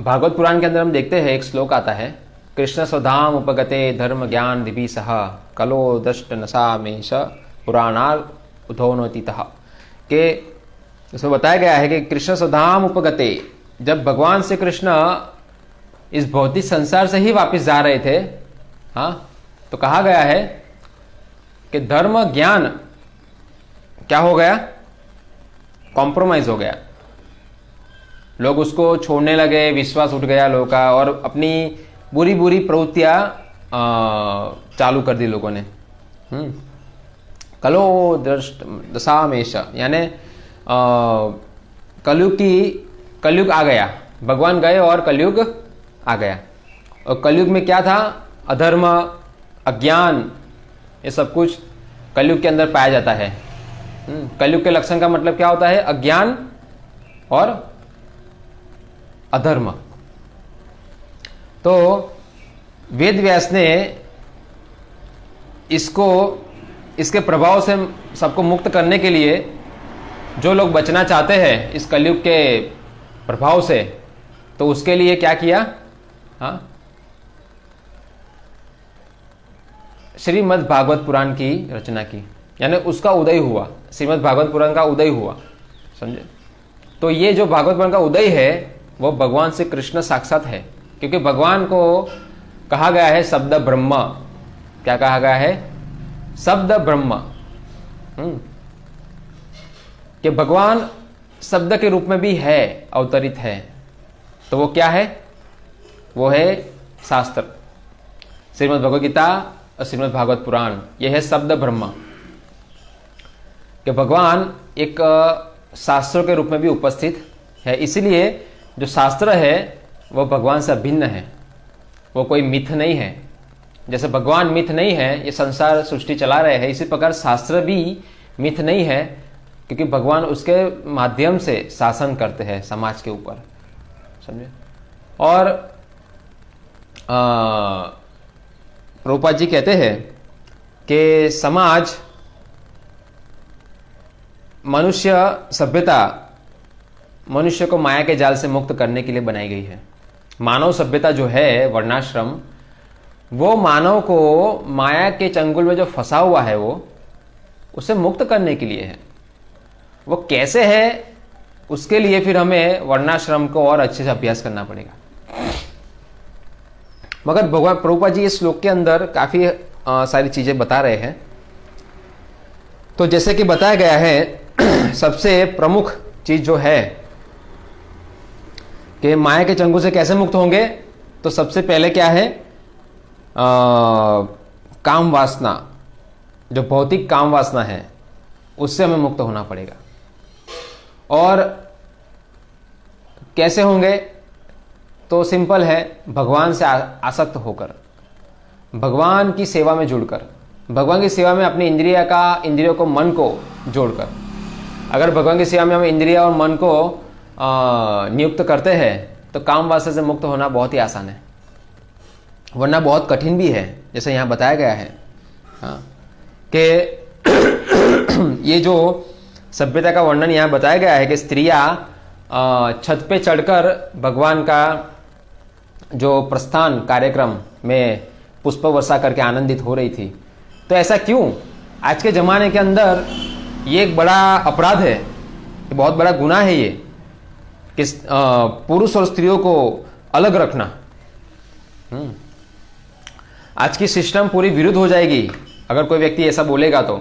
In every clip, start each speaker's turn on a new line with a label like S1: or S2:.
S1: भागवत पुराण के अंदर हम देखते हैं एक श्लोक आता है, कृष्ण स्वधाम उपगते धर्म ज्ञान दिवि सह कलो दष्ट नशा में स पुराणार उधोनोतीतः के इसमें बताया गया है कि कृष्ण स्वधाम उपगते, जब भगवान श्री कृष्ण इस भौतिक संसार से ही वापस जा रहे थे, हाँ, तो कहा गया है कि धर्म ज्ञान क्या हो गया, कॉम्प्रोमाइज हो गया। लोग उसको छोड़ने लगे, विश्वास उठ गया लोगों का, और अपनी बुरी बुरी प्रवृत्तियां चालू कर दी लोगों ने। कलो दशामेश, यानी कलयुग आ गया, भगवान गए और कलयुग आ गया। और कलयुग में क्या था, अधर्म, अज्ञान, ये सब कुछ कलयुग के अंदर पाया जाता है। कलयुग के लक्षण का मतलब क्या होता है, अज्ञान और अधर्म। तो वेद व्यास ने इसके प्रभाव से सबको मुक्त करने के लिए, जो लोग बचना चाहते हैं इस कलयुग के प्रभाव से, तो उसके लिए क्या किया, हाँ, श्रीमद् भागवत पुराण की रचना की, यानी उसका उदय हुआ, श्रीमद् भागवत पुराण का उदय हुआ, समझे। तो ये जो भागवत पुराण का उदय है वो भगवान से कृष्ण साक्षात है, क्योंकि भगवान को कहा गया है शब्द ब्रह्म। क्या कहा गया है, शब्द ब्रह्म, कि भगवान शब्द के रूप में भी है, अवतरित है। तो वो क्या है, वो है शास्त्र, श्रीमद् भगवद गीता और श्रीमद् भागवत पुराण, यह है शब्द ब्रह्म, कि भगवान एक शास्त्रों के रूप में भी उपस्थित है। इसीलिए जो शास्त्र है वो भगवान से अभिन्न है, वो कोई मिथ नहीं है। जैसे भगवान मिथ नहीं है, ये संसार सृष्टि चला रहे हैं, इसी प्रकार शास्त्र भी मिथ नहीं है, क्योंकि भगवान उसके माध्यम से शासन करते हैं समाज के ऊपर, समझे। और प्रभुपाद जी कहते हैं कि समाज, मनुष्य सभ्यता मनुष्य को माया के जाल से मुक्त करने के लिए बनाई गई है। मानव सभ्यता जो है, वर्णाश्रम, वो मानव को माया के चंगुल में जो फंसा हुआ है वो उसे मुक्त करने के लिए है। वो कैसे है, उसके लिए फिर हमें वर्णाश्रम को और अच्छे से अभ्यास करना पड़ेगा। मगर भगवान प्रभुपाद जी इस श्लोक के अंदर काफी सारी चीजें बता रहे हैं। तो जैसे कि बताया गया है, सबसे प्रमुख चीज जो है कि माया के चंगुल से कैसे मुक्त होंगे, तो सबसे पहले क्या है, काम वासना, जो भौतिक काम वासना है उससे हमें मुक्त होना पड़ेगा। और कैसे होंगे, तो सिंपल है, भगवान से आसक्त होकर, भगवान की सेवा में जुड़कर, भगवान की सेवा में अपनी इंद्रियों को, मन को जोड़कर। अगर भगवान की सेवा में हम इंद्रिय और मन को नियुक्त करते हैं तो काम वासना से मुक्त होना बहुत ही आसान है, वरना बहुत कठिन भी है। जैसे यहाँ बताया गया है, हाँ, कि ये जो सभ्यता का वर्णन यहाँ बताया गया है कि स्त्रियां छत पे चढ़कर भगवान का जो प्रस्थान कार्यक्रम में पुष्प वर्षा करके आनंदित हो रही थी। तो ऐसा क्यों, आज के जमाने के अंदर ये एक बड़ा अपराध है, बहुत बड़ा गुनाह है ये, कि पुरुष और स्त्रियों को अलग रखना। आज की सिस्टम पूरी विरुद्ध हो जाएगी अगर कोई व्यक्ति ऐसा बोलेगा तो,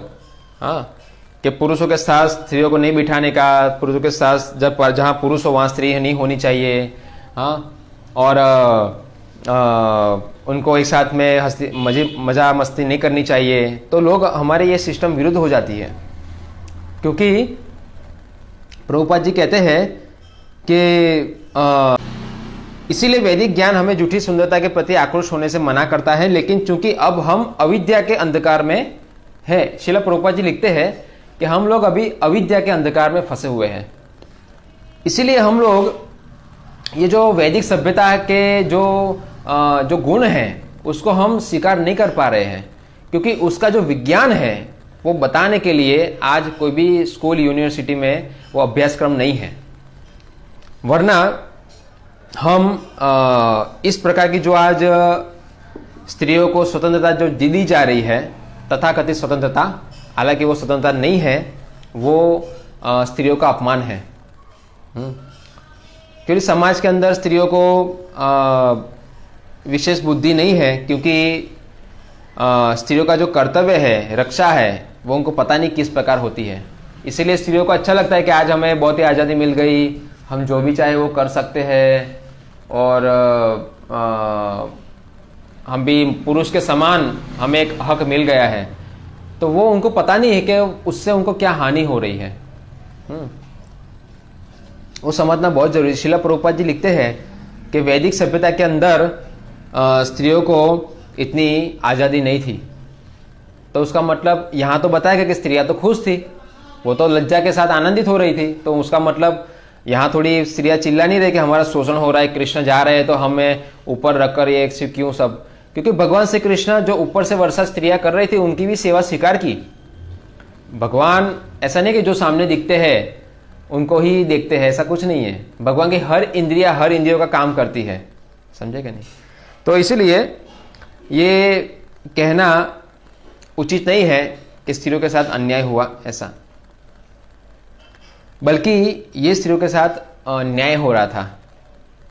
S1: हाँ, कि पुरुषों के साथ स्त्रियों को नहीं बिठाने का, पुरुषों के साथ जहाँ पुरुष हो वहाँ स्त्री नहीं होनी चाहिए, हाँ, और उनको एक साथ में मजा मस्ती नहीं करनी चाहिए। तो लोग, हमारे ये सिस्टम विरुद्ध हो जाती है, क्योंकि प्रभुपाद जी कहते हैं कि इसीलिए वैदिक ज्ञान हमें झूठी सुंदरता के प्रति आक्रोश होने से मना करता है, लेकिन चूंकि अब हम अविद्या के अंधकार में है, श्रील प्रभुपाद जी लिखते हैं कि हम लोग अभी अविद्या के अंधकार में फंसे हुए हैं। इसीलिए हम लोग ये जो वैदिक सभ्यता के जो गुण हैं उसको हम स्वीकार नहीं कर पा रहे हैं, क्योंकि उसका जो विज्ञान है वो बताने के लिए आज कोई भी स्कूल यूनिवर्सिटी में वो अभ्यासक्रम नहीं है। वरना हम इस प्रकार की जो आज स्त्रियों को स्वतंत्रता जो दी जा रही है, तथाकथित स्वतंत्रता, हालांकि वो स्वतंत्रता नहीं है, वो स्त्रियों का अपमान है। क्योंकि समाज के अंदर स्त्रियों को विशेष बुद्धि नहीं है, क्योंकि स्त्रियों का जो कर्तव्य है, रक्षा है, वो उनको पता नहीं किस प्रकार होती है। इसीलिए स्त्रियों को अच्छा लगता है कि आज हमें बहुत ही आज़ादी मिल गई, हम जो भी चाहे वो कर सकते हैं, और हम भी पुरुष के समान हमें एक हक मिल गया है। तो वो उनको पता नहीं है कि उससे उनको क्या हानि हो रही है। वो समझना बहुत जरूरी है। शिला प्रभुपाद जी लिखते हैं कि वैदिक सभ्यता के अंदर स्त्रियों को इतनी आज़ादी नहीं थी। तो उसका मतलब यहाँ तो बताया गया कि स्त्रियाँ तो खुश थी, वो तो लज्जा के साथ आनंदित हो रही थी। तो उसका मतलब यहाँ थोड़ी स्त्रियाँ चिल्ला नहीं रही कि हमारा शोषण हो रहा है, कृष्ण जा रहे हैं तो हमें ऊपर रखकर ये क्यों सब। क्योंकि भगवान श्री कृष्ण जो ऊपर से वर्षा स्त्रियाँ कर रही थी, उनकी भी सेवा स्वीकार की। भगवान ऐसा नहीं कि जो सामने दिखते हैं उनको ही देखते हैं, ऐसा कुछ नहीं है। भगवान की हर इंद्रियों का काम करती है, समझे कि नहीं। तो इसलिए ये कहना उचित नहीं है कि स्त्रियों के साथ अन्याय हुआ, ऐसा, बल्कि ये स्त्रियों के साथ न्याय हो रहा था।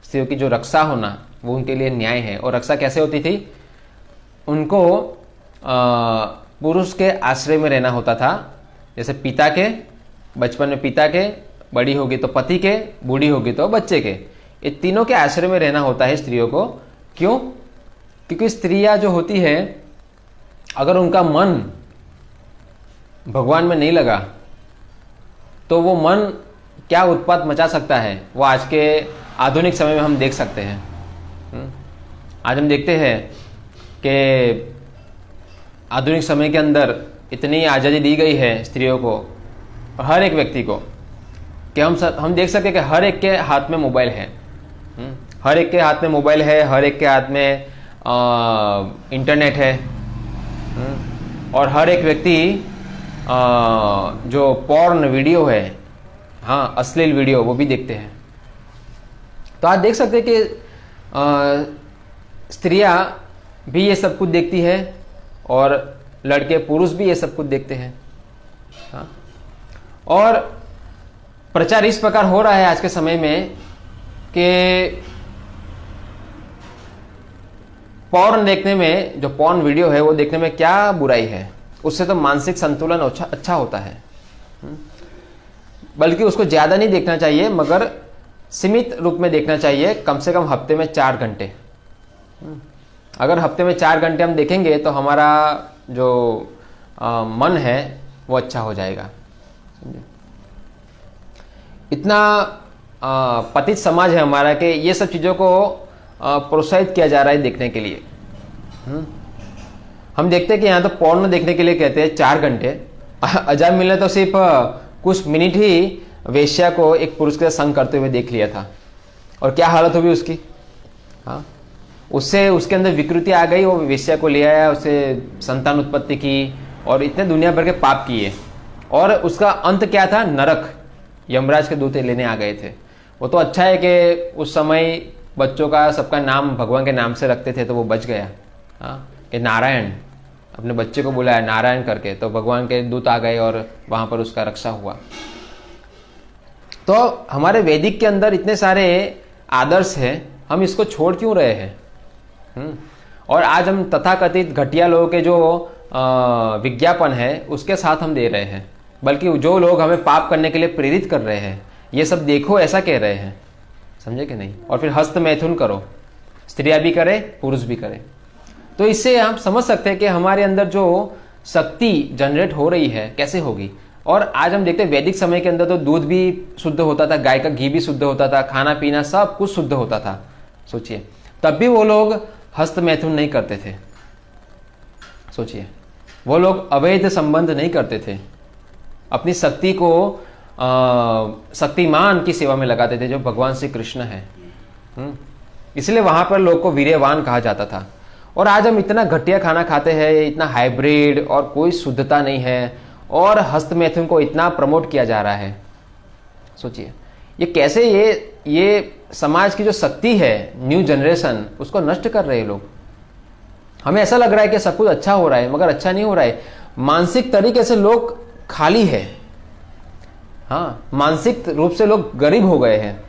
S1: स्त्रियों की जो रक्षा होना, वो उनके लिए न्याय है। और रक्षा कैसे होती थी? उनको पुरुष के आश्रय में रहना होता था। जैसे पिता के, बचपन में पिता के, बड़ी होगी तो पति के, बूढ़ी होगी तो बच्चे के, ये तीनों के आश्रय में रहना होता है स्त्रियों को। क्यों? क्योंकि स्त्रियां जो होती है, अगर उनका मन भगवान में नहीं लगा तो वो मन क्या उत्पात मचा सकता है, वो आज के आधुनिक समय में हम देख सकते हैं। आज हम देखते हैं कि आधुनिक समय के अंदर इतनी आज़ादी दी गई है स्त्रियों को, हर एक व्यक्ति को, कि हम देख सकते हैं कि हर एक के हाथ में मोबाइल है। हर एक के हाथ में मोबाइल है, हर एक के हाथ में इंटरनेट है। और हर एक व्यक्ति जो पॉर्न वीडियो है, हाँ, अश्लील वीडियो, वो भी देखते हैं। तो आज देख सकते हैं कि स्त्रियां भी ये सब कुछ देखती है और लड़के पुरुष भी ये सब कुछ देखते हैं। हाँ? और प्रचार इस प्रकार हो रहा है आज के समय में कि पॉर्न देखने में, जो पॉर्न वीडियो है वो देखने में क्या बुराई है, उससे तो मानसिक संतुलन अच्छा होता है। बल्कि उसको ज़्यादा नहीं देखना चाहिए, मगर सीमित रूप में देखना चाहिए, कम से कम हफ्ते में 4 घंटे। अगर हफ्ते में 4 घंटे हम देखेंगे तो हमारा जो मन है वो अच्छा हो जाएगा। इतना पतित समाज है हमारा कि ये सब चीज़ों को प्रोत्साहित किया जा रहा है देखने के लिए। हम देखते हैं कि यहाँ तो पॉर्न देखने के लिए कहते हैं 4 घंटे। अजाब मिलने तो सिर्फ कुछ मिनट ही वेश्या को एक पुरुष के संग करते हुए देख लिया था, और क्या हालत हुई उसकी। हाँ, उससे उसके अंदर विकृति आ गई, वो वेश्या को ले आया, उसे संतान उत्पत्ति की और इतने दुनिया भर के पाप किए, और उसका अंत क्या था? नरक। यमराज के दूत लेने आ गए थे। वो तो अच्छा है कि उस समय बच्चों का सबका नाम भगवान के नाम से रखते थे, तो वो बच गया। हाँ, कि नारायण, अपने बच्चे को बुलाया नारायण करके, तो भगवान के दूत आ गए और वहाँ पर उसका रक्षा हुआ। तो हमारे वैदिक के अंदर इतने सारे आदर्श हैं, हम इसको छोड़ क्यों रहे हैं? और आज हम तथाकथित घटिया लोगों के जो विज्ञापन है उसके साथ हम दे रहे हैं, बल्कि जो लोग हमें पाप करने के लिए प्रेरित कर रहे हैं, ये सब देखो ऐसा कह रहे हैं, समझे कि नहीं। और फिर हस्त मैथुन करो, स्त्रियां भी करे पुरुष भी करे। तो इससे हम समझ सकते हैं कि हमारे अंदर जो शक्ति जनरेट हो रही है कैसे होगी। और आज हम देखते हैं वैदिक समय के अंदर तो दूध भी शुद्ध होता था, गाय का घी भी शुद्ध होता था, खाना पीना सब कुछ शुद्ध होता था। सोचिए, तब भी वो लोग हस्त मैथुन नहीं करते थे। सोचिए, वो लोग अवैध संबंध नहीं करते थे, अपनी शक्ति को शक्तिमान की सेवा में लगाते थे, जो भगवान श्री कृष्ण है। इसलिए वहां पर लोग को वीर्यवान कहा जाता था। और आज हम इतना घटिया खाना खाते हैं, इतना हाइब्रिड, और कोई शुद्धता नहीं है, और हस्त मैथुन को इतना प्रमोट किया जा रहा है। सोचिए, ये कैसे ये समाज की जो शक्ति है, न्यू जनरेशन, उसको नष्ट कर रहे हैं लोग। हमें ऐसा लग रहा है कि सब कुछ अच्छा हो रहा है, मगर अच्छा नहीं हो रहा है। मानसिक तरीके से लोग खाली है, हाँ, मानसिक रूप से लोग गरीब हो गए हैं।